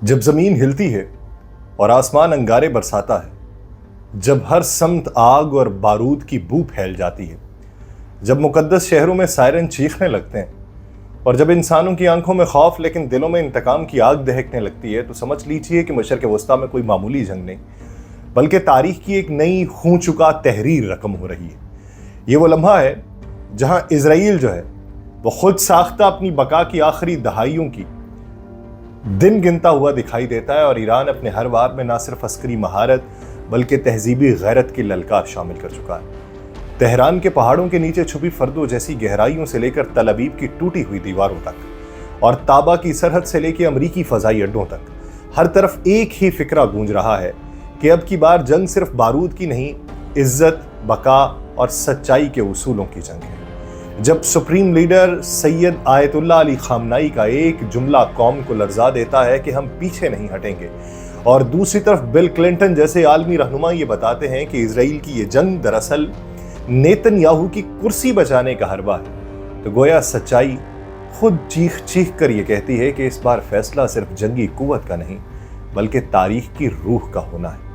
जब ज़मीन हिलती है और आसमान अंगारे बरसाता है, जब हर समत आग और बारूद की बू फैल जाती है, जब मुकद्दस शहरों में सायरन चीखने लगते हैं और जब इंसानों की आंखों में खौफ लेकिन दिलों में इंतकाम की आग दहकने लगती है, तो समझ लीजिए कि मशरक़ वस्ता में कोई मामूली जंग नहीं बल्कि तारीख की एक नई हो चुका तहरीर रकम हो रही है। ये वो लम्हा है जहां इजराइल जो है वो खुद साख्ता अपनी बका की आखिरी दहाइयों की दिन गिनता हुआ दिखाई देता है और ईरान अपने हर वार में ना सिर्फ अस्करी महारत बल्कि तहजीबी गैरत की ललकार शामिल कर चुका है। तेहरान के पहाड़ों के नीचे छुपी फर्दों जैसी गहराइयों से लेकर तल अबीब की टूटी हुई दीवारों तक और ताबा की सरहद से लेकर अमरीकी फजाई अड्डों तक हर तरफ एक ही फिक्रा गूंज रहा है कि अब की बार जंग सिर्फ बारूद की नहीं, इज्जत, बका और सच्चाई के उसूलों की जंग है। जब supreme leader Syed Ayatollah Ali खामनाई का एक जुमला कौम को लर्जा देता है कि हम पीछे नहीं हटेंगे, और दूसरी तरफ बिल क्लिंटन जैसे आलमी रहनुमा ये बताते हैं कि इजराइल की ये जंग दरअसल नेतन्याहू की कुर्सी बचाने का हरबा है, तो गोया सच्चाई खुद चीख चीख कर ये कहती है कि इस बार फैसला सिर्फ जंगी कुव्वत का नहीं बल्कि तारीख की रूह का होना है।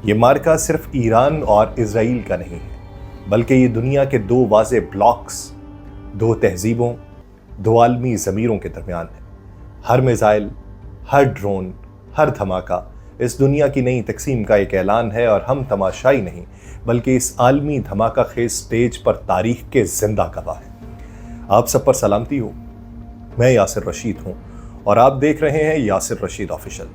ये मार्का सिर्फ ईरान और इजराइल का नहीं है बल्कि ये दुनिया के दो वाज़े ब्लॉक्स, दो तहजीबों, दो आलमी ज़मीरों के दरमियान है। हर मिसाइल, हर ड्रोन, हर धमाका इस दुनिया की नई तकसीम का एक ऐलान है और हम तमाशाई नहीं बल्कि इस आलमी धमाका खेज स्टेज पर तारीख के जिंदा गवाह हैं। आप सब पर सलामती हो। मैं यासिर रशीद हूँ और आप देख रहे हैं यासिर रशीद ऑफिशियल।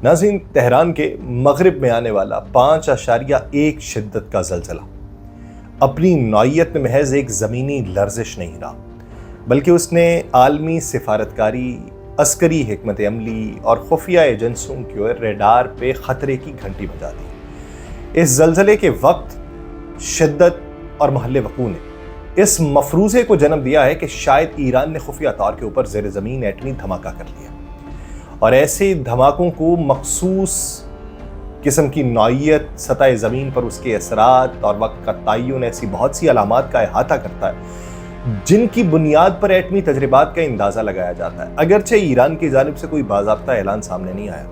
नाज़रीन, तेहरान के मगरिब में आने वाला 5.1 शिद्दत का ज़लज़ला अपनी नौइयत में महज एक ज़मीनी लर्जिश नहीं रहा बल्कि उसने आलमी सिफारतकारी, अस्करी हिकमत अमली और खुफिया एजेंसियों के रेडार पे ख़तरे की घंटी बजा दी। इस ज़लज़ले के वक्त, शिद्दत और महल वक़ू ने इस मफरूज़े को जन्म दिया है कि शायद ईरान ने खुफिया तौर के ऊपर ज़ेर ज़मीन एटमी धमाका कर लिया, और ऐसे धमाकों को मखसूस किस्म की नौइयत, सतह ज़मीन पर उसके असरात और वक्त का तयन ऐसी बहुत सी अलामात का अहाता करता है जिनकी बुनियाद पर एटमी तजर्बात का अंदाज़ा लगाया जाता है। अगरचे ईरान की जानिब से कोई बाज़ाब्ता ऐलान सामने नहीं आया,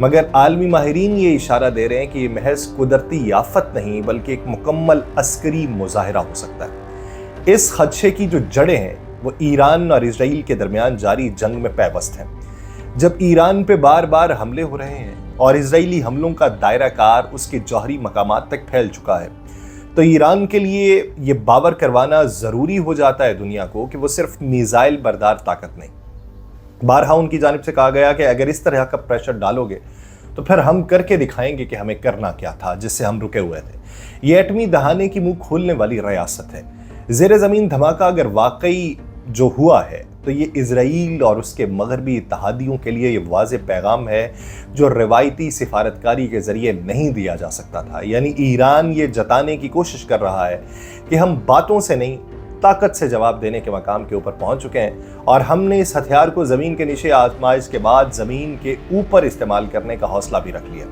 मगर आलमी माहिरीन ये इशारा दे रहे हैं कि ये महज कुदरती आफत नहीं बल्कि एक मुकम्मल अस्करी मुजाहिरा हो सकता है। इस खदशे की जो जड़ें हैं वो ईरान और इजराइल के दरमियान जारी जंग में पैवस्त हैं। जब ईरान पे बार बार हमले हो रहे हैं और इजरायली हमलों का दायरा कार उसके जौहरी मकामात तक फैल चुका है, तो ईरान के लिए ये बावर करवाना ज़रूरी हो जाता है दुनिया को कि वो सिर्फ मिसाइल बरदार ताकत नहीं। बारहा उनकी जानिब से कहा गया कि अगर इस तरह का प्रेशर डालोगे तो फिर हम करके दिखाएंगे कि हमें करना क्या था जिससे हम रुके हुए थे। ये एटमी दहाने की मुंह खोलने वाली रियासत है। ज़ेर ज़मीन धमाका अगर वाकई जो हुआ है तो ये इजराइल और उसके मगरबी इत्तहादियों के लिए ये वाज़े पैगाम है जो रिवायती सिफारतकारी के ज़रिए नहीं दिया जा सकता था। यानी ईरान ये जताने की कोशिश कर रहा है कि हम बातों से नहीं, ताकत से जवाब देने के मकाम के ऊपर पहुंच चुके हैं और हमने इस हथियार को ज़मीन के नीचे आजमाइश के बाद ज़मीन के ऊपर इस्तेमाल करने का हौसला भी रख लिया।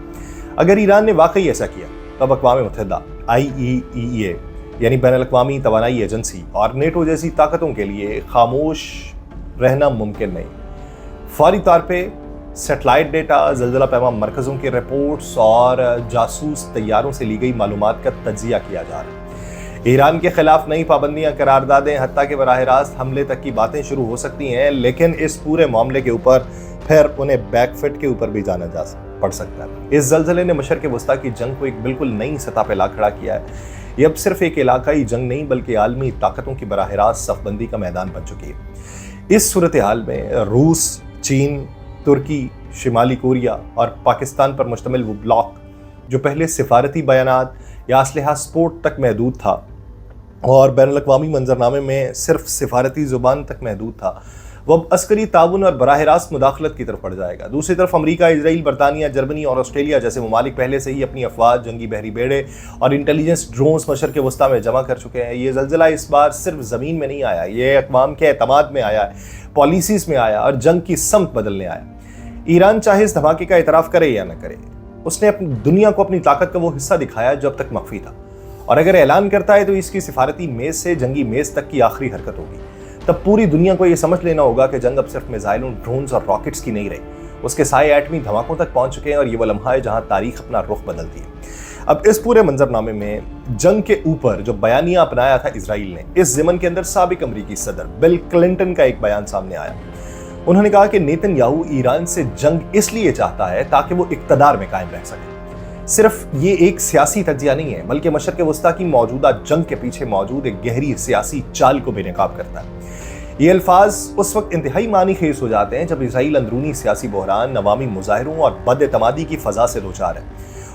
अगर ईरान ने वाकई ऐसा किया तो अब अक़वाम मुत्तहिदा, IEEA यानी बैनुल-अक़वामी तवानाई एजेंसी और नेटो जैसी ताकतों के लिए खामोश रहना मुमकिन नहीं। फौरी तौर पे सेटेलाइट डेटा, ज़लज़ला पैमा मरकज़ों के रिपोर्ट्स और जासूस तैयारों से ली गई मालूमात का तज्जिया किया जा रहा है। ईरान के खिलाफ नई पाबंदियां, करारदादें, हत्ता के बराह रास्त हमले तक की बातें शुरू हो सकती हैं, लेकिन इस पूरे मामले के ऊपर फिर उन्हें बैकफिट के ऊपर भी जाना पड़ सकता है। इस ज़लज़ले ने मशरक़ वस्ता की जंग को एक बिल्कुल नई सतह पर ला खड़ा किया है। ये अब सिर्फ एक इलाकाई जंग नहीं बल्कि आलमी ताकतों की बराह रास्त सफबंदी का मैदान बन चुकी है। इस सूरत हाल में रूस, चीन, तुर्की, शिमाली कोरिया और पाकिस्तान पर मुश्तमिल वो ब्लॉक जो पहले सिफारती बयानात या असलहा सपोर्ट तक महदूद था और बैनुल-अक़वामी मंजरनामे में सिर्फ सिफारती ज़ुबान तक महदूद था, वो अब अस्करी ताउन और बराह रास्त मुदाखलत की तरफ बढ़ जाएगा। दूसरी तरफ अमरीका, इजराइल, बरतानिया, जर्मनी और ऑस्ट्रेलिया जैसे ममालिक पहले से ही अपनी अफवाज, जंगी बहरी बेड़े और इंटेलिजेंस ड्रोन्स मशरक़ वस्ता में जमा कर चुके हैं। ये ज़लज़ला इस बार सिर्फ ज़मीन में नहीं आया, ये अक़वाम के एतमाद में आया, पॉलिसीज़ में आया और जंग की समत बदलने आया। ईरान चाहे इस धमाके का इतराफ़ करे या न करे, उसने अपनी दुनिया को अपनी ताकत का वो हिस्सा दिखाया जो अब तक मख्फी था, और अगर ऐलान करता है तो इसकी सिफारती मेज़ से जंगी मेज़ तक की आखिरी हरकत होगी। तब पूरी दुनिया को यह समझ लेना होगा कि जंग अब सिर्फ मिसाइलों, ड्रोन्स और रॉकेट्स की नहीं रही, उसके साए एटमी धमाकों तक पहुंच चुके हैं और ये वो लम्हा है जहां तारीख अपना रुख बदलती है। अब इस पूरे मंजरनामे में जंग के ऊपर जो बयानिया अपनाया था इजराइल ने, इस ज़मन के अंदर साबिक अमरीकी सदर बिल क्लिंटन का एक बयान सामने आया। उन्होंने कहा कि नेतन्याहू ईरान से जंग इसलिए चाहता है ताकि वो इक्तदार में कायम रह सके। सिर्फ ये एक सियासी तज्जिया नहीं है, बल्कि मशरक़ वस्ता की मौजूदा जंग के पीछे मौजूद एक गहरी सियासी चाल को बेनकाब करता है। ये अल्फाज उस वक्त इंतहाई मानी खेज हो जाते हैं जब इजराइल अंदरूनी सियासी बहरान, अवामी मुजाहरों और बदएतमादी की फजा से दोचार है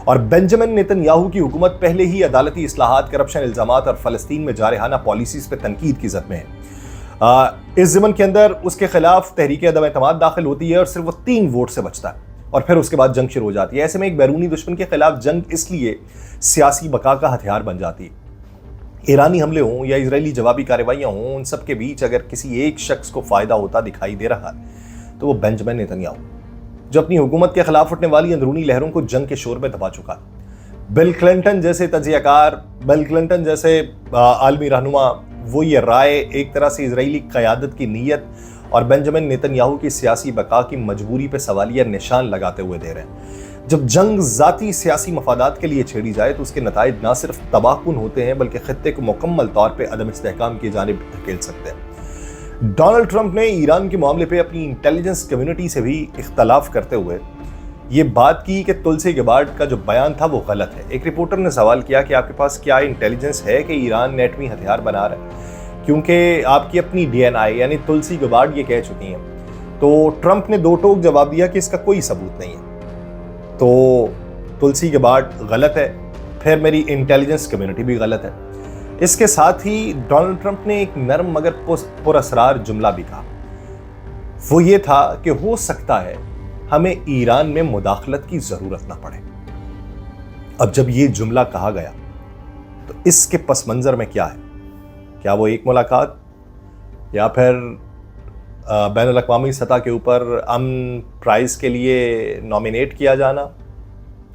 और बेंजामिन नेतन्याहू की हुकूमत पहले ही अदालती इस्लाहात, करप्शन इल्जामात और फ़लस्तीन में जारहाना पॉलिसीज़ पर तनकीद की ज़द में है। इस ज़मन के अंदर उसके खिलाफ तहरीक अदम एतमाद दाखिल होती है और सिर्फ वो 3 वोट से बचता है और फिर उसके बाद जंग शुरू हो जाती है। ऐसे में एक बैरूनी दुश्मन के खिलाफ जंग इसलिए सियासी बका का हथियार बन जाती है। ईरानी हमले हों या इजरायली जवाबी कार्रवाइयाँ हों, उन सब के बीच अगर किसी एक शख्स को फ़ायदा होता दिखाई दे रहा है तो वो बेंजामिन नेतन्याहू, जो अपनी हुकूमत के खिलाफ उठने वाली अंदरूनी लहरों को जंग के शोर में दबा चुका है। बिल क्लिंटन जैसे तजियाकार, बिल क्लिंटन जैसे आलमी रहनुमा, वो ये राय एक तरह से इजरायली क़यादत की नीयत और बेंजामिन नेतन्याहू की सियासी बका की मजबूरी पर सवालिया निशान लगाते हुए दे रहे हैं। जब जंग ज़ाती सियासी मफादात के लिए छेड़ी जाए तो उसके नताइज न सिर्फ तबाहकुन होते हैं बल्कि खित्ते को मुकम्मल तौर पर अदम इस्तेहकाम की जानिब धकेल सकते हैं। डोनाल्ड ट्रंप ने ईरान के मामले पे अपनी इंटेलिजेंस कम्युनिटी से भी इख्तलाफ करते हुए ये बात की कि तुलसी गबार्ड का जो बयान था वो गलत है। एक रिपोर्टर ने सवाल किया कि आपके पास क्या इंटेलिजेंस है कि ईरान एटमी हथियार बना रहा है, क्योंकि आपकी अपनी DNI यानी तुलसी गबार्ड ये कह चुकी हैं। तो ट्रंप ने दो टोक जवाब दिया कि इसका कोई सबूत नहीं है। तो तुलसी गबार्ड गलत है, फिर मेरी इंटेलिजेंस कम्युनिटी भी गलत है। इसके साथ ही डोनाल्ड ट्रंप ने एक नरम मगर पुरअसरार जुमला भी कहा। वो ये था कि हो सकता है हमें ईरान में मुदाखलत की जरूरत ना पड़े। अब जब ये जुमला कहा गया तो इसके पस मंजर में क्या है? क्या वो एक मुलाकात या फिर बैनुल अक़वामी सतह के ऊपर अमन प्राइज़ के लिए नॉमिनेट किया जाना?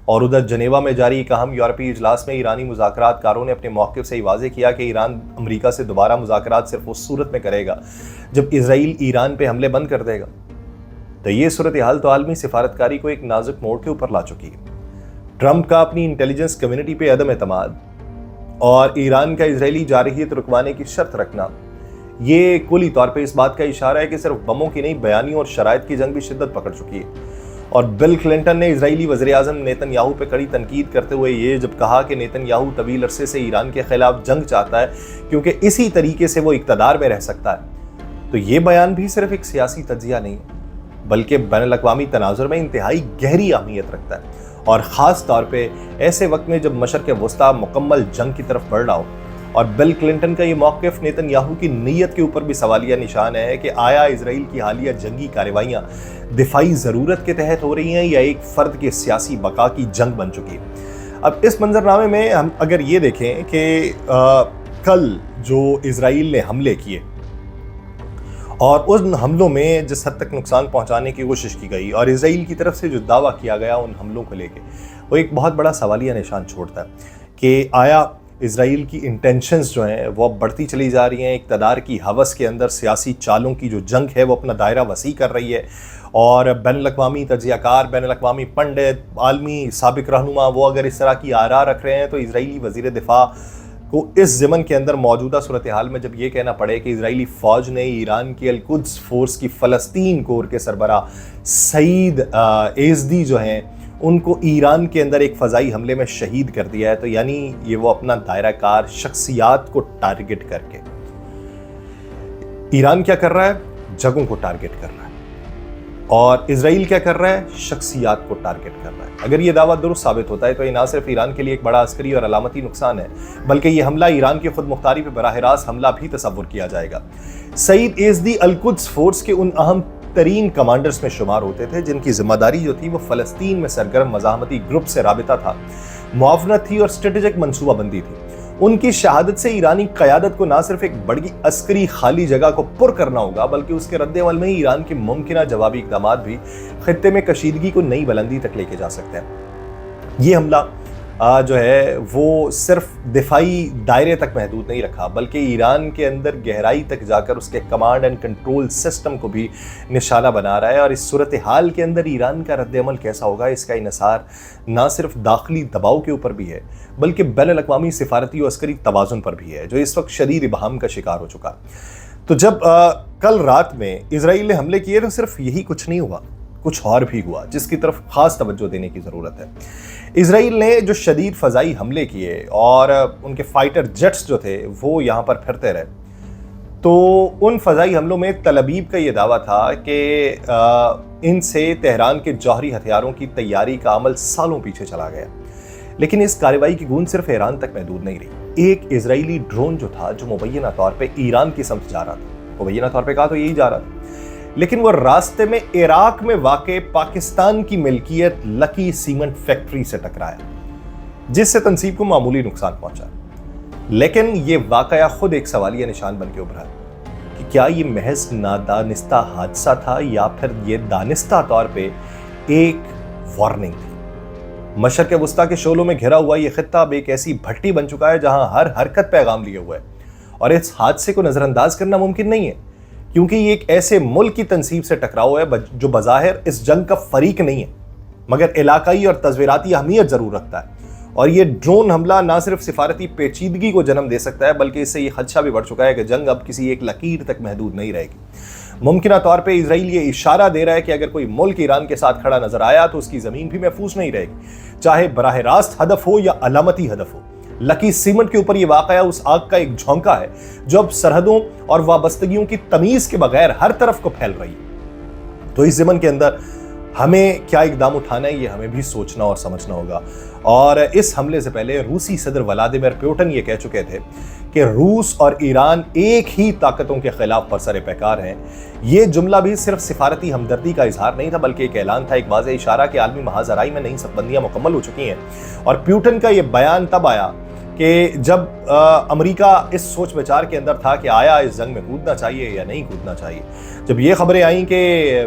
और उधर जनेवा में जारी एक अहम यूरोपीय इजलास में ईरानी मुज़ाकरातकारों ने अपने मौक़िफ़ से वाज़ेह किया कि ईरान अमरीका से दोबारा मुज़ाकरात सिर्फ उस सूरत में करेगा जब इजराइल ईरान पे हमले बंद कर देगा। तो ये सूरत हाल तो आलमी सिफारतकारी को एक नाजुक मोड़ के ऊपर ला चुकी है। ट्रंप का अपनी इंटेलिजेंस कम्युनिटी पे अदम एतमाद और ईरान का इजरायली जारहियत रुकवाने की शर्त रखना, ये कुली तौर पे इस बात का इशारा है कि सिर्फ बमों की नहीं, बयानियों और शराइत की जंग भी शिद्दत पकड़ चुकी है। और बिल क्लिंटन ने इजरायली वज़ीर-ए-आज़म नेतन्याहू पे कड़ी तनकीद करते हुए ये जब कहा कि नेतन्याहू तवील अरसे से ईरान के खिलाफ जंग चाहता है क्योंकि इसी तरीके से वो इक़्तिदार में रह सकता है, तो ये बयान भी सिर्फ एक सियासी तज्जिया नहीं है बल्कि बैनुल-अक़वामी तनाज़ुर में इंतहाई गहरी अहमियत रखता है। और ख़ास तौर पे ऐसे वक्त में जब मशरक़ वस्ता मुकम्मल जंग की तरफ बढ़ रहा हो। और बिल क्लिंटन का ये मौक़िफ़ नेतन्याहू की नीयत के ऊपर भी सवालिया निशान है कि आया इजराइल की हालिया जंगी कार्रवाइयाँ दिफाई ज़रूरत के तहत हो रही हैं या एक फ़र्द के सियासी बका की जंग बन चुकी है। अब इस मंजरनामे में हम अगर ये देखें कि कल जो इजराइल ने हमले किए और उन हमलों में जिस हद तक नुकसान पहुंचाने की कोशिश की गई और इजराइल की तरफ से जो दावा किया गया उन हमलों को लेके, वो एक बहुत बड़ा सवालिया निशान छोड़ता है कि आया इजराइल की इंटेंशंस जो हैं वो बढ़ती चली जा रही हैं। इक़्तिदार की हवस के अंदर सियासी चालों की जो जंग है वो अपना दायरा वसी कर रही है और बैनुल-अक़वामी तजियाकार, बैनुल-अक़वामी पंडित, आलमी साबिक रहनुमा वो अगर इस तरह की आरा रख रहे हैं तो इजरायली वज़ीर दिफा को इस ज़मन के अंदर मौजूदा सूरत हाल में जब ये कहना पड़े कि इजरायली फ़ौज ने ईरान की अल-कुद्स फोर्स की फ़लस्तीन कोर के सरबरा सईद एज़दी जो हैं उनको ईरान के अंदर एक फ़ज़ाई हमले में शहीद कर दिया है, तो यानी ये वो अपना दायरा कार शख्सियात को टारगेट करके, ईरान क्या कर रहा है? जगहों को टारगेट कर रहा है और इजराइल क्या कर रहा है? शख्सियात को टारगेट कर रहा है। अगर ये दावा दुरुस्त साबित होता है तो ये ना सिर्फ ईरान के लिए एक बड़ा अस्करी और अलामती नुकसान है बल्कि ये हमला ईरान की खुद मुख्तारी पर बराह रास्त हमला भी तसव्वुर किया जाएगा। सईद एज़दी अल-कुद्स फोर्स के उन अहम तरीन कमांडर्स में शुमार होते थे जिनकी जिम्मेदारी जो थी वो फ़लस्तीन में सरगर्म मज़ाहमती ग्रुप से राबिता था, मुआवनत थी और स्ट्रेटेजिक मनसूबाबंदी थी। उनकी शहादत से ईरानी क़यादत को ना सिर्फ एक बड़ी अस्करी खाली जगह को पुर करना होगा बल्कि उसके रद्द-ए-अमल में ही ईरान के मुमकिन जवाबी इक़दामात भी खित्ते में कशीदगी को नई बुलंदी तक लेके जा सकते हैं। ये हमला جو ہے وہ صرف دفاعی دائرے تک محدود نہیں رکھا، بلکہ ایران کے اندر گہرائی تک جا کر اس کے کمانڈ اینڈ کنٹرول سسٹم کو بھی نشانہ بنا رہا ہے۔ اور اس صورتحال کے اندر ایران کا رد عمل کیسا ہوگا، اس کا انحصار نہ صرف داخلی دباؤ کے اوپر بھی ہے بلکہ بین الاقوامی سفارتی و عسکری توازن پر بھی ہے، جو اس وقت شدید ابہام کا شکار ہو چکا۔ تو جب کل رات میں اسرائیل نے حملے کیے تو صرف یہی کچھ نہیں ہوا، کچھ اور بھی ہوا جس کی طرف خاص توجہ دینے کی ضرورت ہے۔ اسرائیل نے جو شدید فضائی حملے کیے اور ان کے فائٹر جیٹس جو تھے وہ یہاں پر پھرتے رہے، تو ان فضائی حملوں میں تل ابیب کا یہ دعویٰ تھا کہ ان سے تہران کے جوہری ہتھیاروں کی تیاری کا عمل سالوں پیچھے چلا گیا، لیکن اس کارروائی کی گونج صرف ایران تک محدود نہیں رہی۔ ایک اسرائیلی ڈرون جو تھا جو مبینہ طور پہ ایران کی سمت جا رہا تھا، مبینہ طور پہ کہا تو یہی جا رہا تھا، لیکن وہ راستے میں عراق میں واقع پاکستان کی ملکیت لکی سیمنٹ فیکٹری سے ٹکرایا، جس سے تنصیب کو معمولی نقصان پہنچا۔ لیکن یہ واقعہ خود ایک سوالیہ نشان بن کے ابھرا کہ کیا یہ محض نادانستہ حادثہ تھا یا پھر یہ دانستہ طور پہ ایک وارننگ تھی۔ مشرق وسطیٰ کے شعلوں میں گھرا ہوا یہ خطہ اب ایک ایسی بھٹی بن چکا ہے جہاں ہر حرکت پیغام لیے ہوا ہے، اور اس حادثے کو نظر انداز کرنا ممکن نہیں ہے، کیونکہ یہ ایک ایسے ملک کی تنصیب سے ٹکراؤ ہے جو بظاہر اس جنگ کا فریق نہیں ہے، مگر علاقائی اور تصویراتی اہمیت ضرور رکھتا ہے۔ اور یہ ڈرون حملہ نہ صرف سفارتی پیچیدگی کو جنم دے سکتا ہے بلکہ اس سے یہ خدشہ بھی بڑھ چکا ہے کہ جنگ اب کسی ایک لکیر تک محدود نہیں رہے گی۔ ممکنہ طور پہ اسرائیل یہ اشارہ دے رہا ہے کہ اگر کوئی ملک ایران کے ساتھ کھڑا نظر آیا تو اس کی زمین بھی محفوظ نہیں رہے گی، چاہے براہ راست ہدف ہو یا علامتی ہدف ہو۔ لکی سیمنٹ کے اوپر یہ واقعہ اس آگ کا ایک جھونکا ہے جو اب سرحدوں اور وابستگیوں کی تمیز کے بغیر ہر طرف کو پھیل رہی ہے۔ تو اس ضمن کے اندر ہمیں کیا اقدام اٹھانا ہے یہ ہمیں بھی سوچنا اور سمجھنا ہوگا۔ اور اس حملے سے پہلے روسی صدر ولادیمیر پوٹن یہ کہہ چکے تھے کہ روس اور ایران ایک ہی طاقتوں کے خلاف برسر پیکار ہیں۔ یہ جملہ بھی صرف سفارتی ہمدردی کا اظہار نہیں تھا بلکہ ایک اعلان تھا، ایک واضح اشارہ کہ عالمی محاذ زراعی میں نئی صفبندیاں مکمل ہو چکی ہیں۔ اور پوٹن کا یہ بیان تب آیا کہ جب امریکہ اس سوچ بچار کے اندر تھا کہ آیا اس جنگ میں کودنا چاہیے یا نہیں کودنا چاہیے۔ جب یہ خبریں آئیں کہ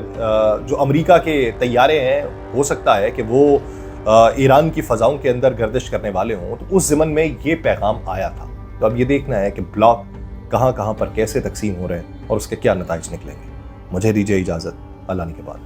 جو امریکہ کے طیارے ہیں ہو سکتا ہے کہ وہ ایران کی فضاؤں کے اندر گردش کرنے والے ہوں، تو اس ضمن میں یہ پیغام آیا تھا۔ تو اب یہ دیکھنا ہے کہ بلاک کہاں کہاں پر کیسے تقسیم ہو رہے ہیں اور اس کے کیا نتائج نکلیں گے۔ مجھے دیجیے اجازت، اللہ نے کے بعد۔